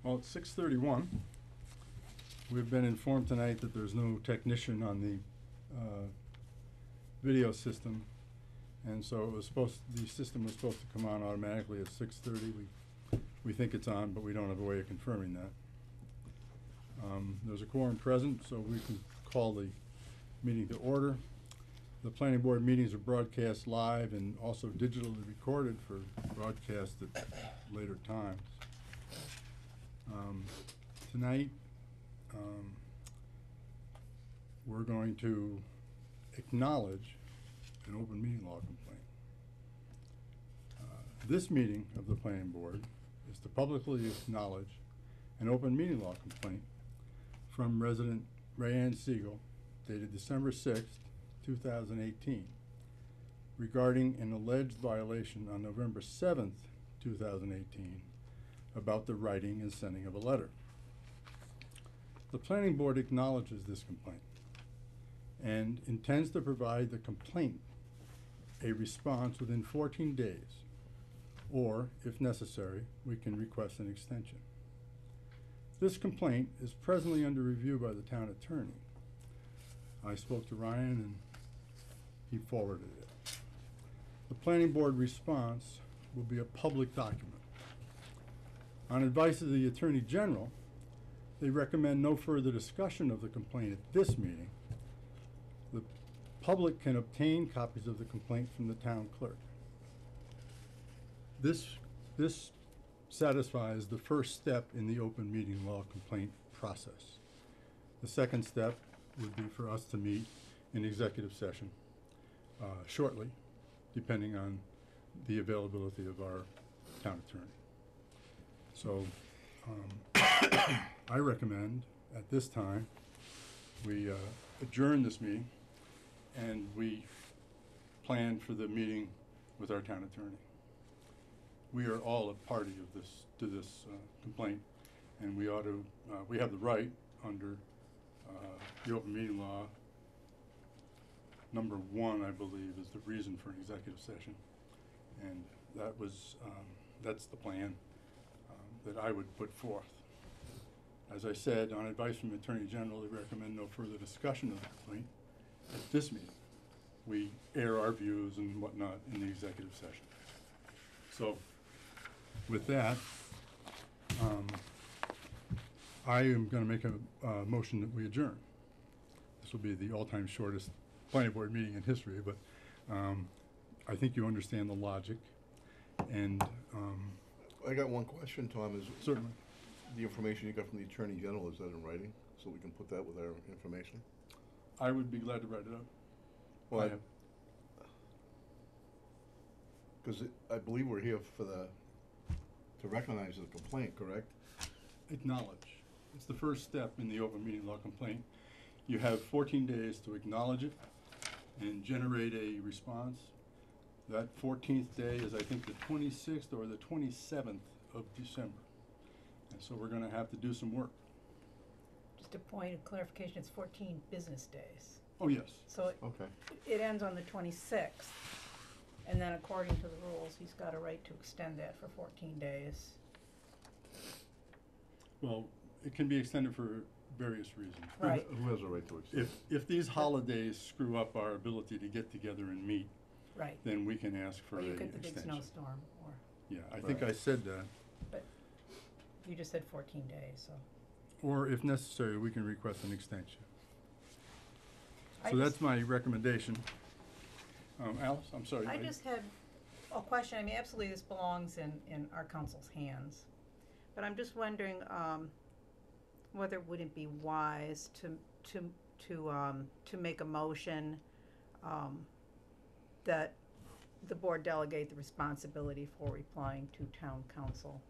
Well, it's 6:31. We've been informed tonight that there's no technician on the video system, and so the system was supposed to come on automatically at 6:30. We think it's on, but we don't have a way of confirming that. There's a quorum present, so we can call the meeting to order. The planning board meetings are broadcast live and also digitally recorded for broadcast at later times. Tonight, we're going to acknowledge an open meeting law complaint. This meeting of the planning board is to publicly acknowledge an open meeting law complaint from resident Rayanne Siegel dated December 6th, 2018, regarding an alleged violation on November 7th, 2018, about the writing and sending of a letter. The planning board acknowledges this complaint and intends to provide the complainant a response within 14 days, or, if necessary, we can request an extension. This complaint is presently under review by the town attorney. I spoke to Ryan and he forwarded it. The planning board response will be a public document. On advice of the Attorney General, they recommend no further discussion of the complaint at this meeting. The public can obtain copies of the complaint from the town clerk. This satisfies the first step in the open meeting law complaint process. The second step would be for us to meet in executive session shortly, depending on the availability of our town attorney. So I recommend at this time we adjourn this meeting and we plan for the meeting with our town attorney. We are all a party to this complaint, and we ought to, we have the right under the open meeting law. Number 1, I believe, is the reason for an executive session, and that was, that's the plan that I would put forth. As I said, on advice from the Attorney General, they recommend no further discussion of the complaint at this meeting. We air our views and whatnot in the executive session. So, with that, I am going to make a motion that we adjourn. This will be the all-time shortest planning board meeting in history, but I think you understand the logic. And I got one question, Tom. Is certainly the information you got from the Attorney General, is that in writing, so we can put that with our information? I would be glad to write it up. Well, because I believe we're here for to recognize the complaint, correct? Acknowledge. It's the first step in the open meeting law complaint. You have 14 days to acknowledge it and generate a response. That 14th day is, I think, the 26th or the 27th of December. And so we're going to have to do some work. Just a point of clarification, it's 14 business days. Oh, yes. So Okay. it ends on the 26th, and then according to the rules, he's got a right to extend that for 14 days. Well, it can be extended for various reasons. Right. Who has a right to extend? If these holidays screw up our ability to get together and meet, Right. then we can ask for Or an you extension. get the big snowstorm, or, Yeah, I think I said that. but you just said 14 days, so. Or if necessary, we can request an extension. I So just- that's my recommendation. Alice, I'm sorry. I just had a question. I mean, absolutely this belongs in our council's hands. But I'm just wondering, whether it wouldn't be wise to make a motion, that the board delegate the responsibility for replying to town council.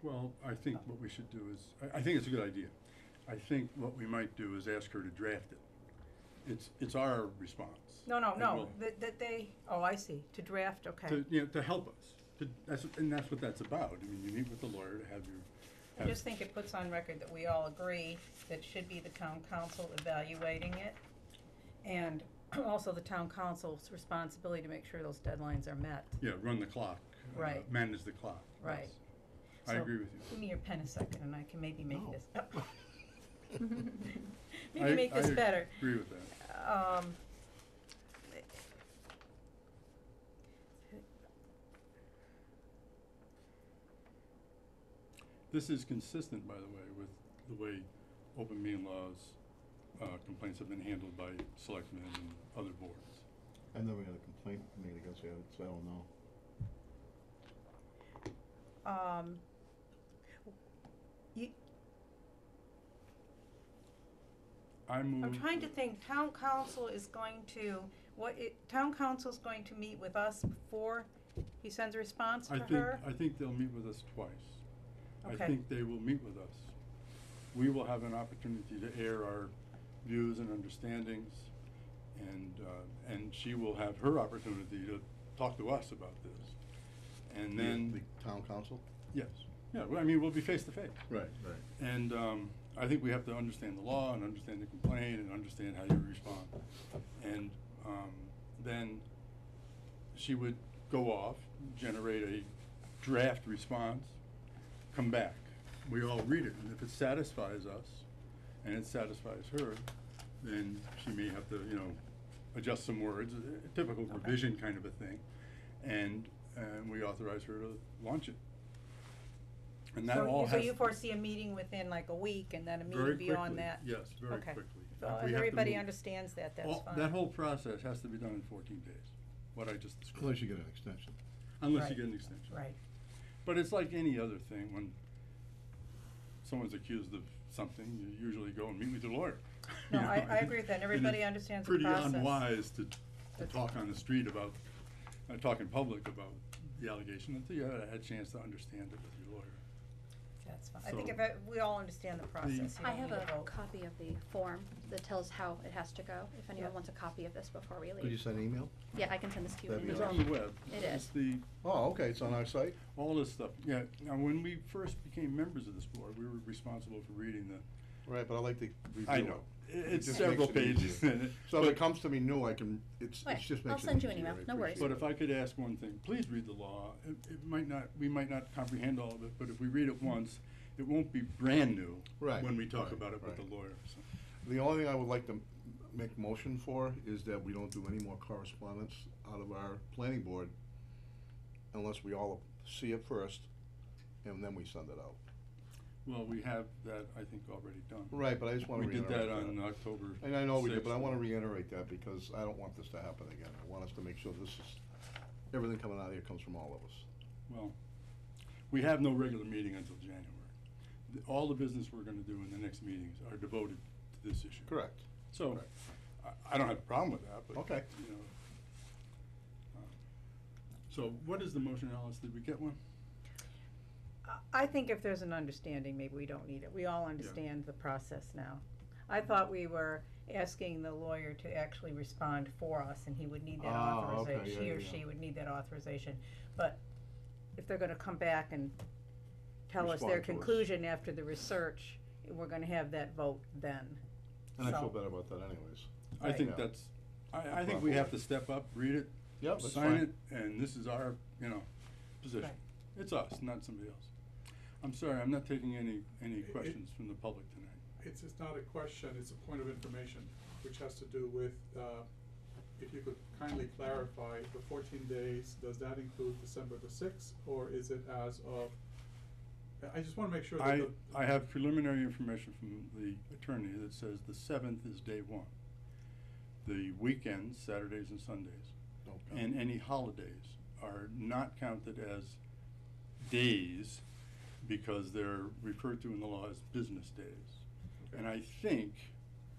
Well, I think what we should do is, I think it's a good idea. I think what we might do is ask her to draft it. It's our response. No, And we'll- that they, oh, I see, to draft, okay. To help us. And that's what that's about. I mean, you meet with the lawyer to have your. I just think it puts on record that we all agree that it should be the town council evaluating it. And also the town council's responsibility to make sure those deadlines are met. Yeah, run the clock. Right. Manage the clock. Right. Yes. I So, agree with you. give me your pen a second and I can maybe make No. this, I- maybe make this I better. agree with that. This is consistent, by the way, with the way open meeting laws, complaints have been handled by selectmen and other boards. I've never had a complaint made against you, so I don't know. You, I'm I'm trying to think, town council is going to, town council's going to meet with us before he sends a response to her? I think they'll meet with us twice. Okay. I think they will meet with us. We will have an opportunity to air our views and understandings, and she will have her opportunity to talk to us about this. And then, The town council? yes, yeah, well, I mean, we'll be face to face. Right, right. And I think we have to understand the law and understand the complaint and understand how you respond. And then she would go off, generate a draft response, come back. We all read it, and if it satisfies us and it satisfies her, then she may have to, adjust some words, a typical Okay. revision kind of a thing. And we authorize her to launch it. And that all has. So you foresee a meeting within like a week and then a Very meeting beyond quickly, that? yes, very Okay. quickly. So We if have to everybody move- understands that, that's all- fine. That whole process has to be done in 14 days, what I just described. Unless you get an extension. Unless you Right. get an extension. Right, But it's like any other thing, when someone's accused of something, you usually go and meet with your lawyer. No, You know, I agree with that, and everybody it's understands the process. Pretty unwise to That's- talk on the street about, talk in public about the allegation until you had a chance to understand it with your lawyer. That's fine. I think So- if we all understand the process, you I don't have need a vote. copy of the form that tells how it has to go, if anyone Yeah. wants a copy of this before we leave. Could you send an email? Yeah, I can send this to you in That'd an be It's email. on the web. It It's is. the, Oh, okay, it's on our site? all this stuff, yeah. Now, when we first became members of this board, we were responsible for reading the. Right, but I like to review it. I know, It it's just several makes it pages easier. in it. So if but- it comes to me new, I can, it Okay, just I'll makes it send you an easier. email. I No worries. appreciate But if I could ask one thing, please read the law. It might not, we might not comprehend all of it, but if we read it once, it won't be brand new Right, when we talk right, about it with right. the lawyer, so. The only thing I would like to make motion for is that we don't do any more correspondence out of our planning board unless we all see it first and then we send it out. Well, we have that, I think, already done. Right, but I just wanna We reiterate did that on October And I know we did, 6th. but I wanna reiterate that because I don't want this to happen again. I want us to make sure this is, everything coming out of here comes from all of us. Well, we have no regular meeting until January. All the business we're gonna do in the next meetings are devoted to this issue. Correct. So, Correct. I don't have a problem with that, but, Okay. you know. So what is the motion, Alice? Did we get one? I think if there's an understanding, maybe we don't need it. We all understand the process now. I thought we were asking the lawyer to actually respond for us, and he would need that Ah, okay, authorization. yeah, He or yeah, yeah. she would need that authorization. But if they're gonna come back and tell us their Respond to us. conclusion after the research, we're gonna have that vote then. And I feel So- better about that anyways. I Right. think Yeah. that's, I think we have to step up, read it, Yep, that's sign fine. it, and this is our, position. Right. It's us, not somebody else. I'm sorry, I'm not taking any questions from the public tonight. It's not a question, it's a point of information, which has to do with, if you could kindly clarify, the 14 days, does that include December the 6th, or is it as of, I just wanna make sure that the. I have preliminary information from the attorney that says the 7th is day one. The weekends, Saturdays and Sundays, Okay. and any holidays are not counted as days because they're referred to in the law as business days. And I think,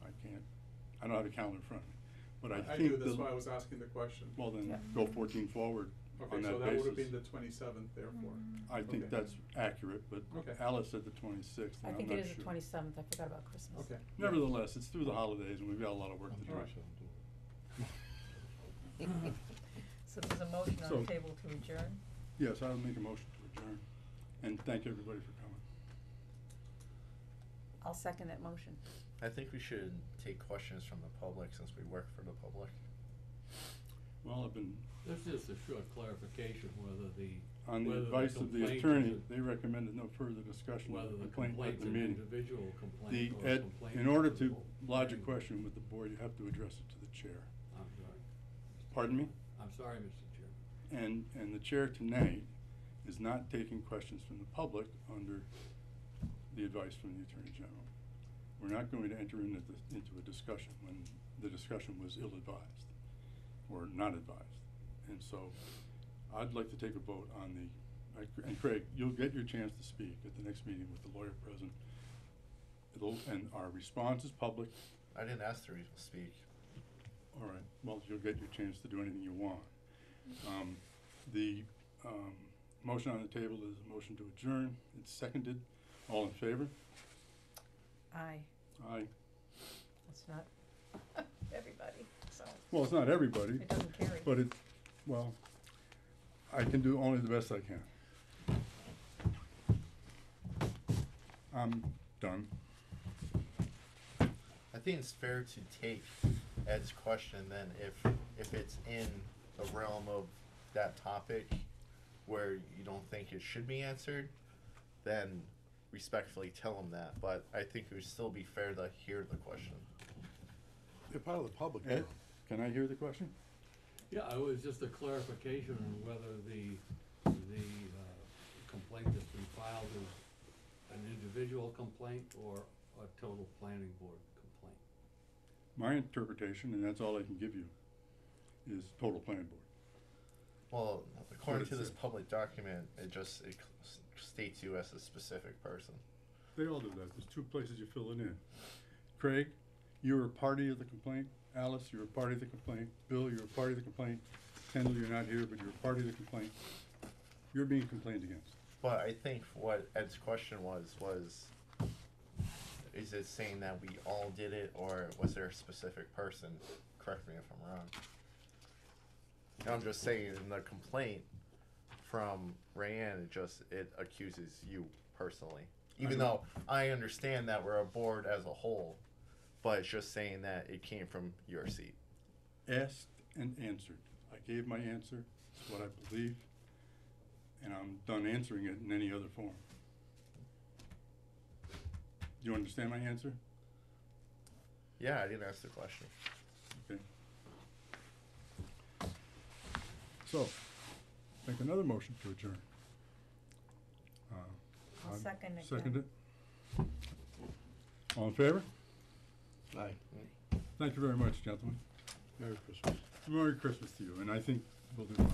I don't have a calendar in front of me, but I I think do, that's the- why I was asking the question. well, then Yeah. go 14 forward Okay, on so that that would have basis. been the 27th therefore. I think Okay. that's accurate, but Okay. Alice said the 26th, I and I'm think not it sure. is the 27th, I forgot about Christmas. Okay. Nevertheless, it's through the holidays and we've got a lot of work to I'm do. sure I Alright. shouldn't do it. So there's a motion on So- the table to adjourn. Yes, I'll make a motion to adjourn, and thank everybody for coming. I'll second that motion. I think we should take questions from the public since we work for the public. Well, I've been, This is a short clarification whether the, on the whether the advice of the complaint is attorney, a- they recommended no further discussion of whether the the complaint at complaint's the an meeting. individual The, complaint or a Ed, complaint. in order of to the whole lodge a planning board. question with the board, you have to address it to the chair. I'm sorry. Pardon me? I'm sorry, Mr. Chairman. And the chair tonight is not taking questions from the public under the advice from the Attorney General. We're not going to enter into a discussion when the discussion was ill-advised or not advised. And so I'd like to take a vote on and Craig, you'll get your chance to speak at the next meeting with the lawyer present. And our response is public. I didn't ask to speak. All right, well, you'll get your chance to do anything you want. The motion on the table is a motion to adjourn. It's seconded. All in favor? Aye, Aye. it's not everybody, so Well, it's not everybody, it doesn't carry. but it, well, I can do only the best I can. I'm done. I think it's fair to take Ed's question then if it's in the realm of that topic where you don't think it should be answered, then respectfully tell him that. But I think it would still be fair to hear the question. You're part of the public, Ed, Joe. can I hear the question? Yeah, it was just a clarification on whether the complaint that's been filed is an individual complaint or a total planning board complaint. My interpretation, and that's all I can give you, is total planning board. Well, according to it this says. public document, it states you as a specific person. They all do that. There's two places you fill it in. Craig, you're a party of the complaint. Alice, you're a party of the complaint. Bill, you're a party of the complaint. Kendall, you're not here, but you're a party of the complaint. You're being complained against. But I think what Ed's question was, is it saying that we all did it, or was there a specific person? Correct me if I'm wrong. And I'm just saying, in the complaint from Rayanne, it accuses you personally. Even though I understand that we're a board as a whole, but it's just saying that it came from your seat. Asked and answered. I gave my answer. It's what I believe. And I'm done answering it in any other form. Do you understand my answer? Yeah, I didn't ask the question. Okay. So, make another motion to adjourn. I'll second it. Second it. All in favor? Aye. Thank you very much, gentlemen. Merry Christmas. Merry Christmas to you, and I think we'll do fine.